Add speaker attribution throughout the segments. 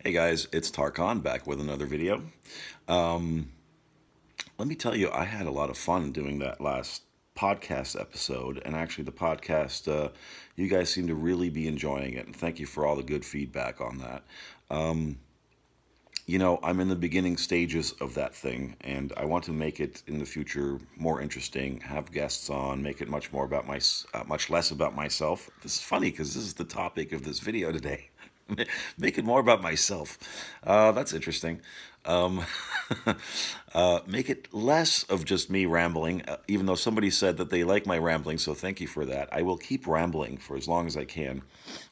Speaker 1: Hey guys, it's Tarkan back with another video. Let me tell you, I had a lot of fun doing that last podcast episode, and actually the podcast, you guys seem to really be enjoying it, and thank you for all the good feedback on that. I'm in the beginning stages of that thing, and I want to make it in the future more interesting, have guests on, make it much more about much less about myself. This is funny because this is the topic of this video today. Make it more about myself. That's interesting. Um, make it less of just me rambling, even though somebody said that they like my rambling, so thank you for that. I will keep rambling for as long as I can,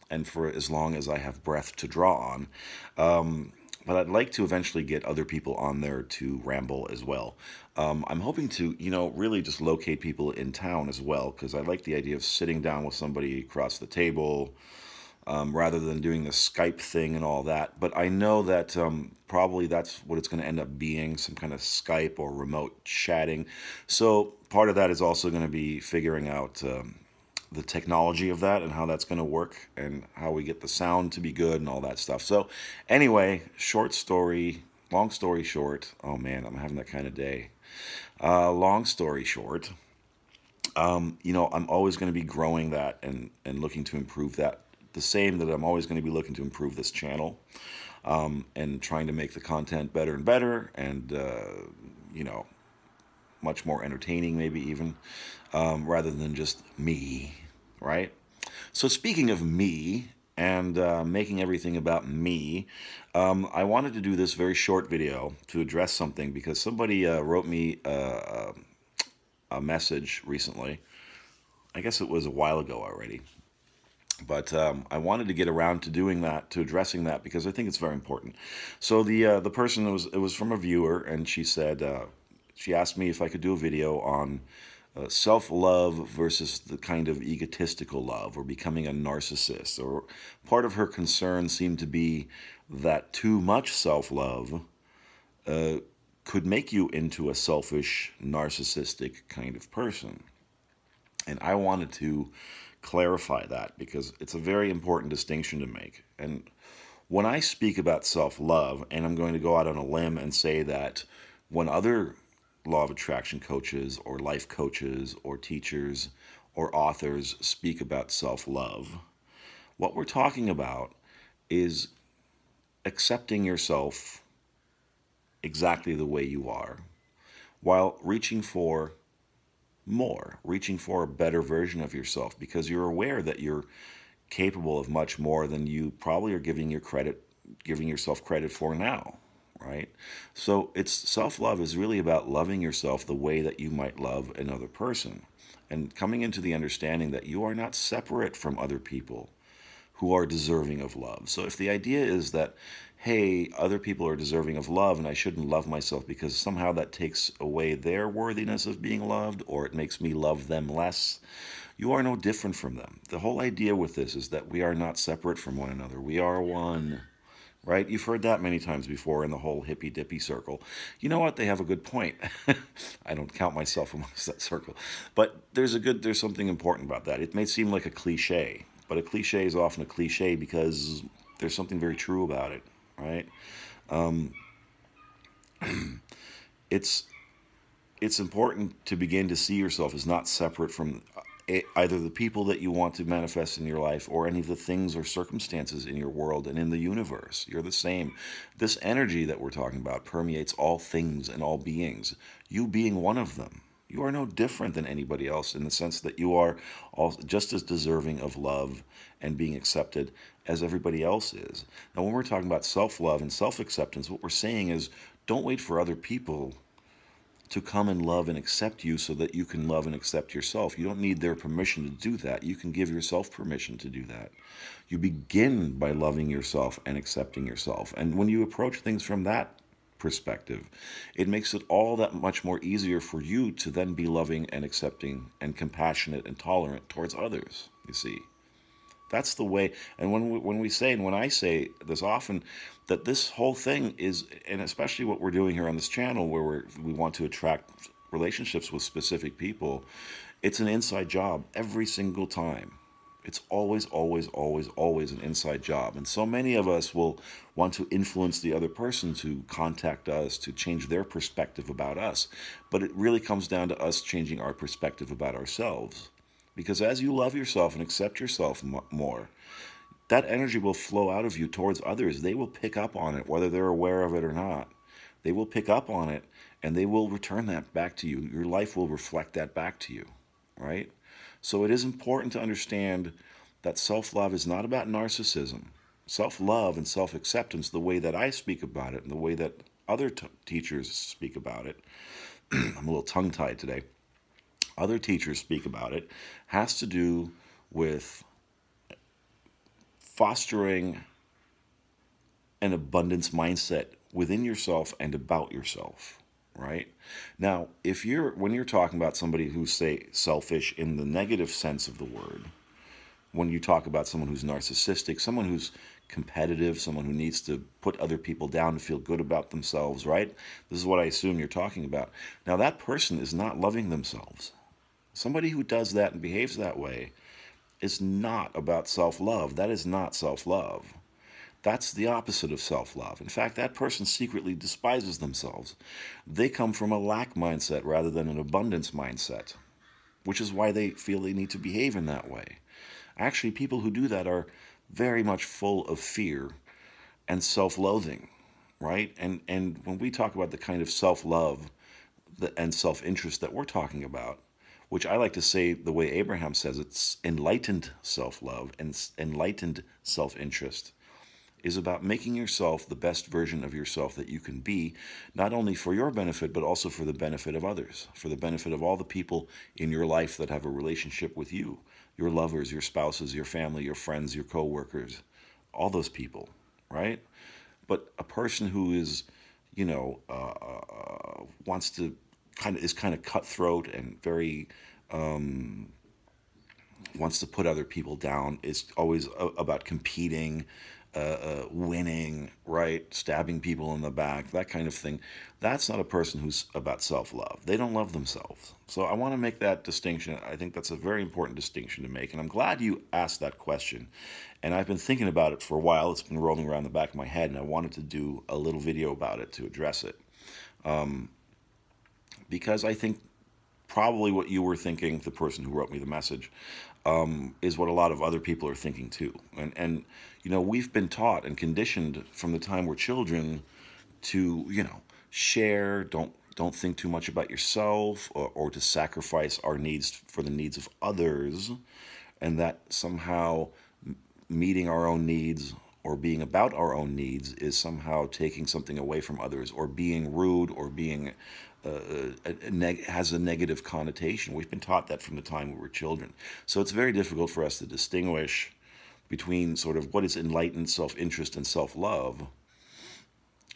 Speaker 1: and for as long as I have breath to draw on. But I'd like to eventually get other people on there to ramble as well. I'm hoping to, really just locate people in town as well, because I like the idea of sitting down with somebody across the table, rather than doing the Skype thing and all that. But I know that probably that's what it's going to end up being, some kind of Skype or remote chatting. So part of that is also going to be figuring out the technology of that and how that's going to work and how we get the sound to be good and all that stuff. So anyway, long story short, oh man, I'm having that kind of day. Long story short, I'm always going to be growing that and looking to improve that. The same that I'm always going to be looking to improve this channel, and trying to make the content better and better, and much more entertaining, maybe even, rather than just me, right? So speaking of me and making everything about me, I wanted to do this very short video to address something because somebody wrote me a message recently. I guess it was a while ago already. But I wanted to get around to doing that, to addressing that, because I think it's very important. So the person, it was from a viewer, and she said, she asked me if I could do a video on self-love versus the kind of egotistical love, or becoming a narcissist. Or part of her concern seemed to be that too much self-love could make you into a selfish, narcissistic kind of person. And I wanted to clarify that because it's a very important distinction to make. And when I speak about self-love, and I'm going to go out on a limb and say that when other law of attraction coaches or life coaches or teachers or authors speak about self-love, what we're talking about is accepting yourself exactly the way you are, while reaching for more, reaching for a better version of yourself, because you're aware that you're capable of much more than you probably are giving yourself credit for now, right? So self-love is really about loving yourself the way that you might love another person, and coming into the understanding that you are not separate from other people who are deserving of love. So if the idea is that, hey, other people are deserving of love and I shouldn't love myself because somehow that takes away their worthiness of being loved, or it makes me love them less, you are no different from them. The whole idea with this is that we are not separate from one another. We are one, right? You've heard that many times before in the whole hippy-dippy circle. You know what? They have a good point. I don't count myself amongst that circle. But there's something important about that. It may seem like a cliche, but a cliche is often a cliche because there's something very true about it, right? It's important to begin to see yourself as not separate from either the people that you want to manifest in your life or any of the things or circumstances in your world and in the universe. You're the same. This energy that we're talking about permeates all things and all beings, you being one of them. You are no different than anybody else in the sense that you are just as deserving of love and being accepted as everybody else is. Now, when we're talking about self-love and self-acceptance, what we're saying is don't wait for other people to come and love and accept you so that you can love and accept yourself. You don't need their permission to do that. You can give yourself permission to do that. You begin by loving yourself and accepting yourself. And when you approach things from that perspective, it makes it all that much more easier for you to then be loving and accepting and compassionate and tolerant towards others, you see. That's the way. And when I say this often, that this whole thing is, and especially what we're doing here on this channel where we want to attract relationships with specific people, it's an inside job every single time. It's always, always, always, always an inside job. And so many of us will want to influence the other person to contact us, to change their perspective about us. But it really comes down to us changing our perspective about ourselves. Because as you love yourself and accept yourself more, that energy will flow out of you towards others. They will pick up on it, whether they're aware of it or not. They will pick up on it, and they will return that back to you. Your life will reflect that back to you, right? So it is important to understand that self-love is not about narcissism. Self-love and self-acceptance, the way that I speak about it and the way that other teachers speak about it, I'm a little tongue-tied today, other teachers speak about it, has to do with fostering an abundance mindset within yourself and about yourself, right? Now, when you're talking about somebody who's, say, selfish in the negative sense of the word, when you talk about someone who's narcissistic, someone who's competitive, someone who needs to put other people down to feel good about themselves, right? This is what I assume you're talking about. Now, that person is not loving themselves. Somebody who does that and behaves that way is not about self-love. That is not self-love. That's the opposite of self-love. In fact, that person secretly despises themselves. They come from a lack mindset rather than an abundance mindset, which is why they feel they need to behave in that way. Actually, people who do that are very much full of fear and self-loathing, right? And when we talk about the kind of self-love and self-interest that we're talking about, which I like to say the way Abraham says, it's enlightened self-love and enlightened self-interest, is about making yourself the best version of yourself that you can be, not only for your benefit, but also for the benefit of others, for the benefit of all the people in your life that have a relationship with you, your lovers, your spouses, your family, your friends, your co-workers, all those people, right? But a person who is, wants to is kind of cutthroat and very wants to put other people down, is always about competing, winning, right? Stabbing people in the back, that kind of thing. That's not a person who's about self-love. They don't love themselves. So I want to make that distinction. I think that's a very important distinction to make. And I'm glad you asked that question. And I've been thinking about it for a while. It's been rolling around the back of my head, and I wanted to do a little video about it to address it. Because I think probably what you were thinking, the person who wrote me the message, is what a lot of other people are thinking too. And we've been taught and conditioned from the time we're children to, share, don't think too much about yourself, or to sacrifice our needs for the needs of others, and that somehow meeting our own needs or being about our own needs is somehow taking something away from others, or being rude, or being has a negative connotation. We've been taught that from the time we were children. So it's very difficult for us to distinguish between sort of what is enlightened self-interest and self-love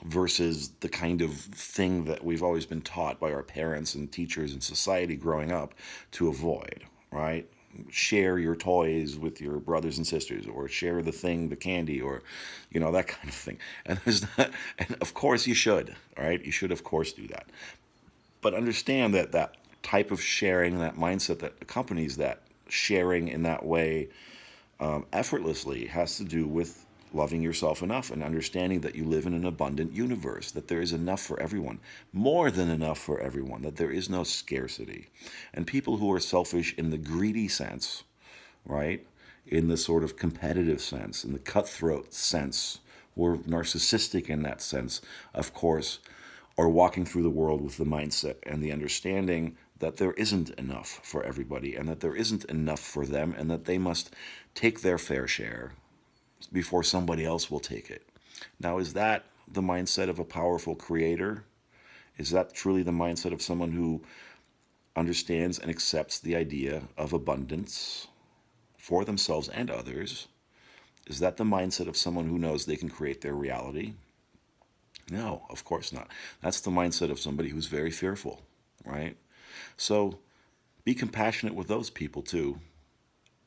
Speaker 1: versus the kind of thing that we've always been taught by our parents and teachers and society growing up to avoid, right? Share your toys with your brothers and sisters, or share the candy, or, that kind of thing. And and of course you should, all right? You should, of course, do that. But understand that that type of sharing, that mindset that accompanies that sharing in that way effortlessly, has to do with loving yourself enough and understanding that you live in an abundant universe, that there is enough for everyone, more than enough for everyone, that there is no scarcity. And people who are selfish in the greedy sense, right, in the sort of competitive sense, in the cutthroat sense, or narcissistic in that sense, of course, are walking through the world with the mindset and the understanding that there isn't enough for everybody, and that there isn't enough for them, and that they must take their fair share before somebody else will take it. Now, is that the mindset of a powerful creator? Is that truly the mindset of someone who understands and accepts the idea of abundance for themselves and others? Is that the mindset of someone who knows they can create their reality? No, of course not. That's the mindset of somebody who's very fearful, right? So be compassionate with those people too.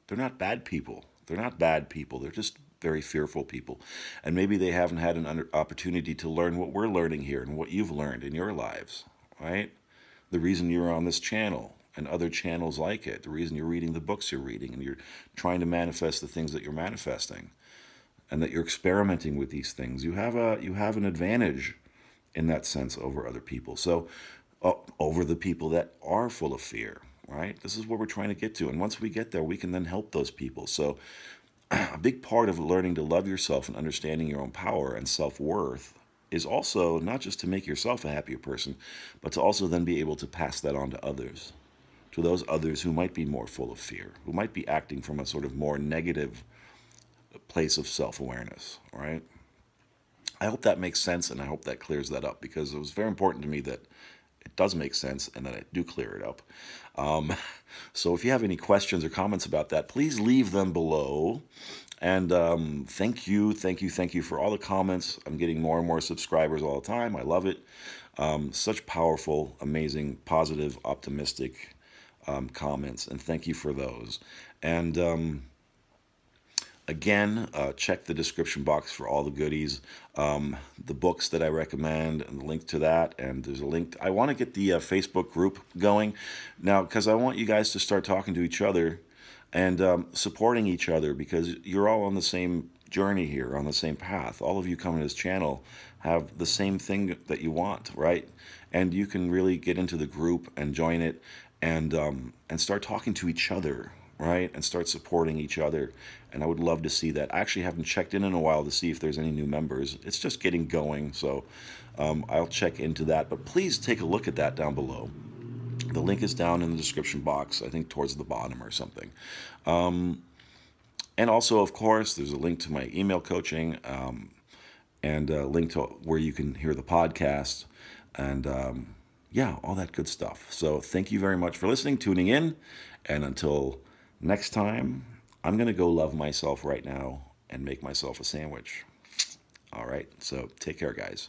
Speaker 1: They're not bad people. They're not bad people. They're just very fearful people. And maybe they haven't had an opportunity to learn what we're learning here and what you've learned in your lives, right? The reason you're on this channel and other channels like it, the reason you're reading the books you're reading, and you're trying to manifest the things that you're manifesting, and that you're experimenting with these things, you have an advantage in that sense over other people. So over the people that are full of fear, right? This is what we're trying to get to. And once we get there, we can then help those people. So a big part of learning to love yourself and understanding your own power and self-worth is also not just to make yourself a happier person, but to also then be able to pass that on to others, to those others who might be more full of fear, who might be acting from a sort of more negative place of self-awareness, right? I hope that makes sense, and I hope that clears that up, because it was very important to me that it does make sense and that I do clear it up. So if you have any questions or comments about that, please leave them below. And thank you for all the comments. I'm getting more and more subscribers all the time. I love it. Such powerful, amazing, positive, optimistic comments, and thank you for those. And again, check the description box for all the goodies, the books that I recommend, and the link to that. And there's a link. I want to get the Facebook group going now, because I want you guys to start talking to each other and supporting each other, because you're all on the same journey here, on the same path. All of you coming to this channel have the same thing that you want, right? And you can really get into the group and join it, and start talking to each other, right? And start supporting each other. And I would love to see that. I actually haven't checked in a while to see if there's any new members. It's just getting going, so I'll check into that. But please take a look at that down below. The link is down in the description box, I think towards the bottom or something. And also, of course, there's a link to my email coaching, and a link to where you can hear the podcast, and yeah, all that good stuff. So thank you very much for listening, tuning in, and until next time, I'm going to go love myself right now and make myself a sandwich. All right, so take care, guys.